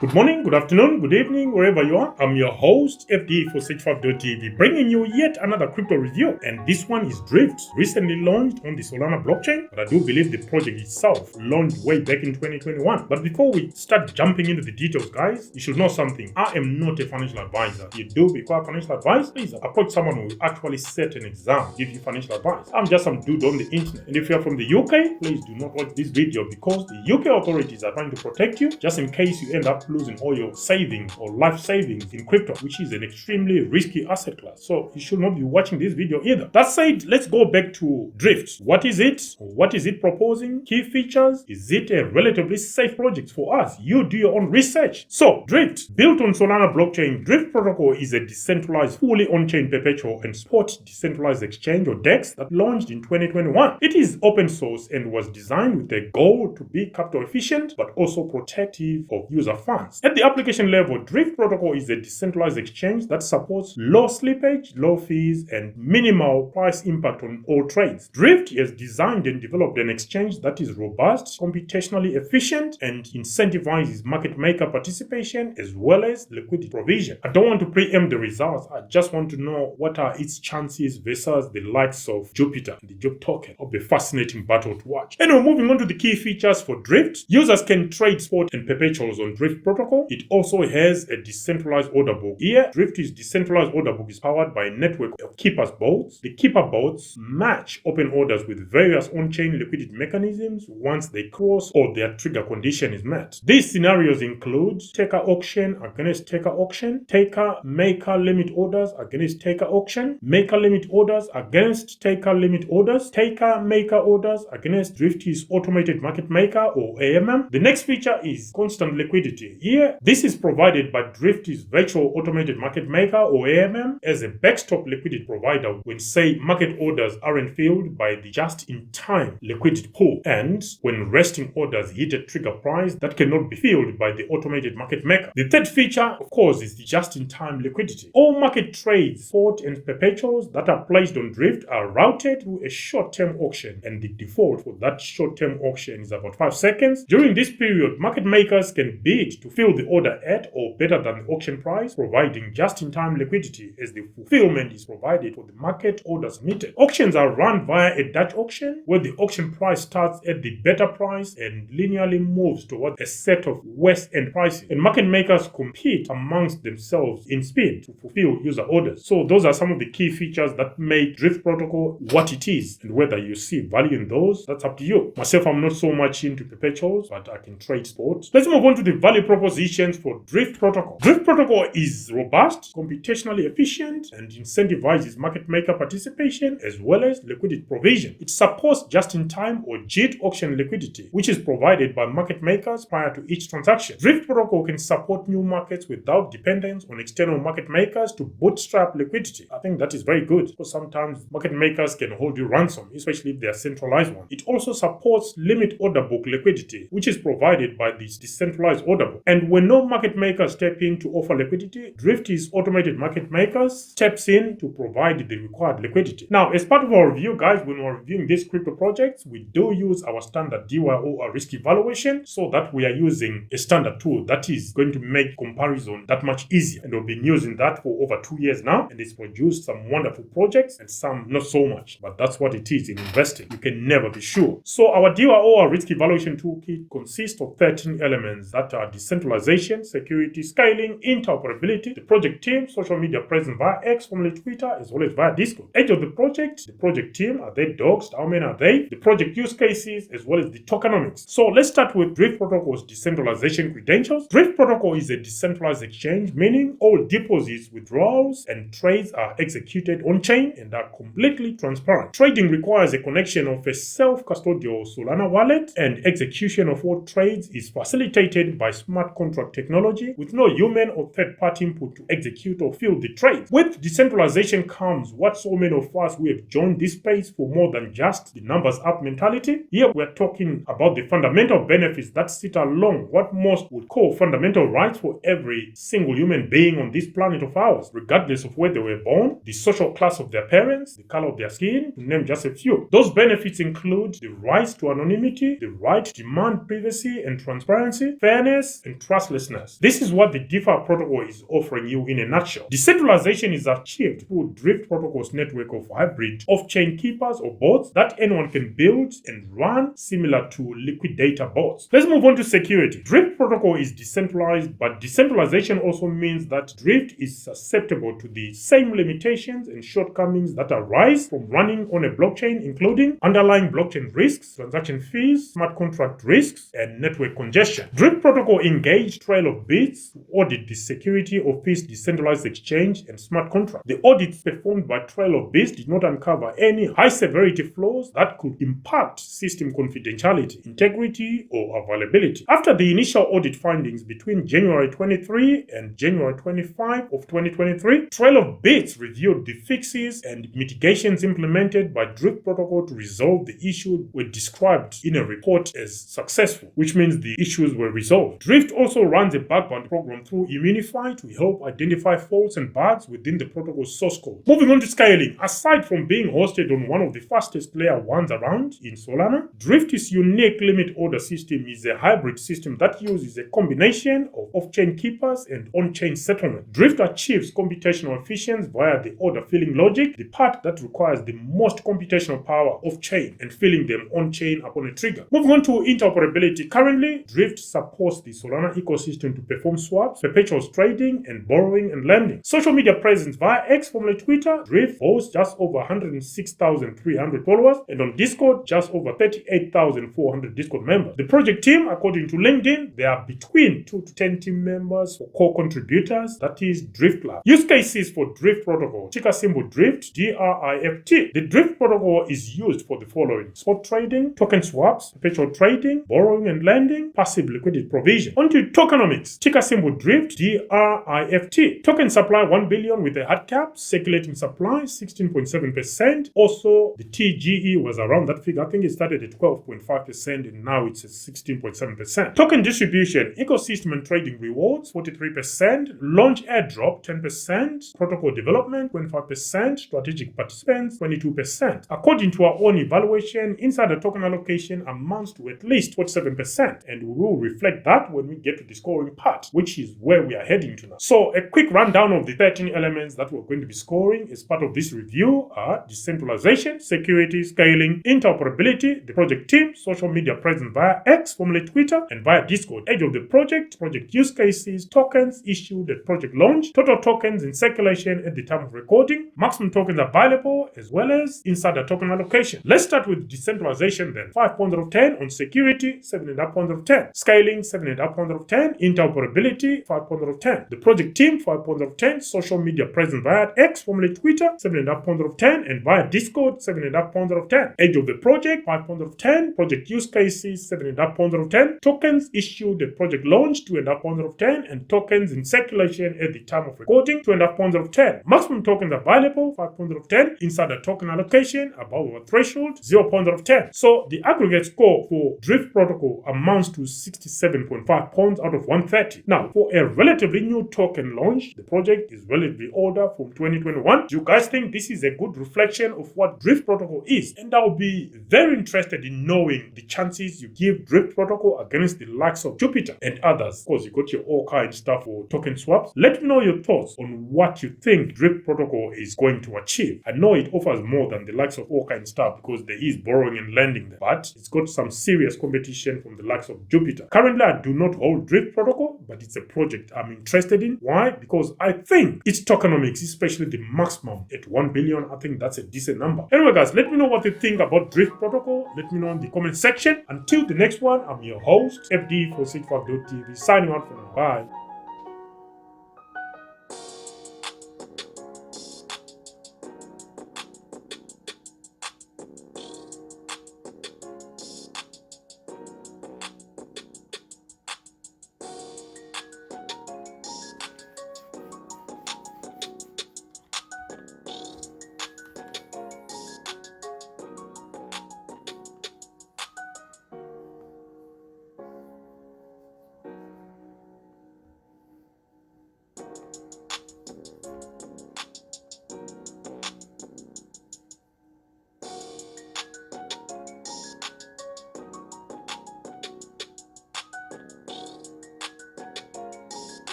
Good morning, good afternoon, good evening, wherever you are. I'm your host, FD for Sage5.tv, bringing you yet another crypto review. And this one is Drift, recently launched on the Solana blockchain. But I do believe the project itself launched way back in 2021. But before we start jumping into the details, guys, you should know something. I am not a financial advisor. If you do require financial advice, please approach someone who will actually set an exam, give you financial advice. I'm just some dude on the internet. And if you're from the UK, please do not watch this video because the UK authorities are trying to protect you just in case you end up losing all your savings or life savings in crypto, which is an extremely risky asset class. So you should not be watching this video either. That said, let's go back to Drift. What is it? What is it proposing? Key features? Is it a relatively safe project for us? You do your own research. So Drift, built on Solana blockchain, DriftProtocol is a decentralized, fully on-chain perpetual and spot decentralized exchange or DEX that launched in 2021. It is open source and was designed with a goal to be capital efficient but also protective of user funds. At the application level, DriftProtocol is a decentralized exchange that supports low slippage, low fees, and minimal price impact on all trades. Drift has designed and developed an exchange that is robust, computationally efficient, and incentivizes market maker participation as well as liquidity provision. I don't want to preempt the results. I just want to know what are its chances versus the likes of Jupiter and the Job token. It'll be a fascinating battle to watch. Anyway, moving on to the key features for Drift. Users can trade spot and perpetuals on Drift Protocol. It also has a decentralized order book. Here, Drift's decentralized order book is powered by a network of Keepers bots. The Keeper bots match open orders with various on-chain liquidity mechanisms once they cross or their trigger condition is met. These scenarios include taker auction against taker auction, taker maker limit orders against taker auction, maker limit orders against taker limit orders, taker maker orders against Drift's automated market maker or AMM. The next feature is constant liquidity. Here, this is provided by Drift's virtual automated market maker or AMM as a backstop liquidity provider when, say, market orders aren't filled by the just-in-time liquidity pool, and when resting orders hit a trigger price that cannot be filled by the automated market maker. The third feature, of course, is the just-in-time liquidity. All market trades, spot and perpetuals that are placed on Drift are routed through a short-term auction, and the default for that short-term auction is about 5 seconds. During this period, market makers can bid to fill the order at or better than the auction price, providing just-in-time liquidity as the fulfillment is provided for the market order submitted. Auctions are run via a Dutch auction where the auction price starts at the better price and linearly moves towards a set of worst-end prices, and market makers compete amongst themselves in speed to fulfill user orders. So those are some of the key features that make Drift Protocol what it is, and whether you see value in those, that's up to you. Myself, I'm not so much into perpetuals, but I can trade sports. Let's move on to the value propositions for Drift Protocol. Drift Protocol is robust, computationally efficient, and incentivizes market maker participation as well as liquidity provision. It supports just-in-time or JIT auction liquidity, which is provided by market makers prior to each transaction. Drift Protocol can support new markets without dependence on external market makers to bootstrap liquidity. I think that is very good because sometimes market makers can hold you ransom, especially if they are centralized ones. It also supports limit order book liquidity, which is provided by this decentralized order book. And when no market makers step in to offer liquidity, Drift's automated market makers steps in to provide the required liquidity. Now, as part of our review, guys, when we're reviewing these crypto projects, we do use our standard DYO or risk evaluation so that we are using a standard tool that is going to make comparison that much easier. And we've been using that for over 2 years now, and it's produced some wonderful projects and some not so much. But that's what it is in investing. You can never be sure. So our DYO or risk evaluation toolkit consists of 13 elements that are decentralization, security, scaling, interoperability, the project team, social media presence via X, formerly Twitter, as well as via Discord. Age of the project team, are they doxed? How many are they? The project use cases, as well as the tokenomics. So let's start with Drift Protocol's decentralization credentials. Drift Protocol is a decentralized exchange, meaning all deposits, withdrawals, and trades are executed on-chain and are completely transparent. Trading requires a connection of a self-custodial Solana wallet, and execution of all trades is facilitated by smart contract technology with no human or third-party input to execute or fill the trades. With decentralization comes what so many of us who have joined this space for more than just the numbers up mentality. Here we're talking about the fundamental benefits that sit along what most would call fundamental rights for every single human being on this planet of ours, regardless of where they were born, the social class of their parents, the color of their skin, to name just a few. Those benefits include the right to anonymity, the right to demand privacy and transparency, fairness, and trustlessness. This is what the DeFi protocol is offering you in a nutshell. Decentralization is achieved through Drift Protocol's network of hybrid off-chain keepers or bots that anyone can build and run, similar to liquidator bots. Let's move on to security. Drift Protocol is decentralized, but decentralization also means that Drift is susceptible to the same limitations and shortcomings that arise from running on a blockchain, including underlying blockchain risks, transaction fees, smart contract risks, and network congestion. Drift Protocol engaged Trail of Bits to audit the security of its decentralized exchange and smart contract. The audits performed by Trail of Bits did not uncover any high-severity flaws that could impact system confidentiality, integrity, or availability. After the initial audit findings between January 23 and January 25 of 2023, Trail of Bits reviewed the fixes and mitigations implemented by Drift Protocol to resolve the issues were described in a report as successful, which means the issues were resolved. Drift also runs a bug bounty program through Immunify to help identify faults and bugs within the protocol's source code. Moving on to scaling. Aside from being hosted on one of the fastest layer ones around in Solana, Drift's unique limit order system is a hybrid system that uses a combination of off-chain keepers and on-chain settlement. Drift achieves computational efficiency via the order filling logic, the part that requires the most computational power off-chain, and filling them on-chain upon a trigger. Moving on to interoperability. Currently, Drift supports the Solana ecosystem to perform swaps, perpetuals trading, and borrowing and lending. Social media presence via X, formerly Twitter, Drift hosts just over 106,300 followers, and on Discord, just over 38,400 Discord members. The project team, according to LinkedIn, there are between 2 to 10 team members for core contributors, that is Drift Club. Use cases for Drift Protocol. Ticker symbol Drift, DRIFT. The Drift Protocol is used for the following: spot trading, token swaps, perpetual trading, borrowing and lending, passive liquidity provision. Onto tokenomics. Ticker symbol Drift, DRIFT. Token supply 1 billion with a hard cap, circulating supply 16.7%. Also, the TGE was around that figure. I think it started at 12.5% and now it's at 16.7%. Token distribution, ecosystem and trading rewards 43%, launch airdrop 10%, protocol development 25%, strategic participants 22%. According to our own evaluation, insider token allocation amounts to at least 47%, and we will reflect that when we get to the scoring part, which is where we are heading to now. So a quick rundown of the 13 elements that we're going to be scoring as part of this review are decentralization, security, scaling, interoperability, the project team, social media presence via X, formerly Twitter, and via Discord, age of the project use cases, tokens issued at project launch, total tokens in circulation at the time of recording, maximum tokens available, as well as insider token allocation. Let's start with decentralization then. 5 points out of 10 on security, 7.5 points out of 10. Scaling, 7.5 points out of 10. Interoperability, 5 points out of 10. The project team, 5 points out of 10. Social media presence via X, formerly Twitter, 7.5 points out of 10. And via Discord, 7.5 points out of 10. Age of the project, 5 points out of 10. Project use cases, 7.5 points out of 10. Tokens issued at project launch, 2.5 points out of 10. And tokens in circulation at the time of recording, 2.5 points out of 10. Maximum tokens available, 5 points out of 10. Insider token allocation, above our threshold, 0 points out of 10. So the aggregate score for Drift Protocol amounts to 67.5 points out of 130. Now, for a relatively new token launch, the project is relatively older from 2021. Do you guys think this is a good reflection of what Drift Protocol is? And I'll be very interested in knowing the chances you give Drift Protocol against the likes of Jupiter and others. Of course, you got your all kind stuff for token swaps. Let me know your thoughts on what you think Drift Protocol is going to achieve. I know it offers more than the likes of all kind stuff because there is borrowing and lending there, but it's got some serious competition from the likes of Jupiter. Currently, I do not hold Drift Protocol, but it's a project I'm interested in. Why? Because I think its tokenomics, especially the maximum at 1 billion, I think that's a decent number. Anyway, guys, let me know what you think about Drift Protocol. Let me know in the comment section. Until the next one, I'm your host, FD for 65.tv, signing out for now. Bye.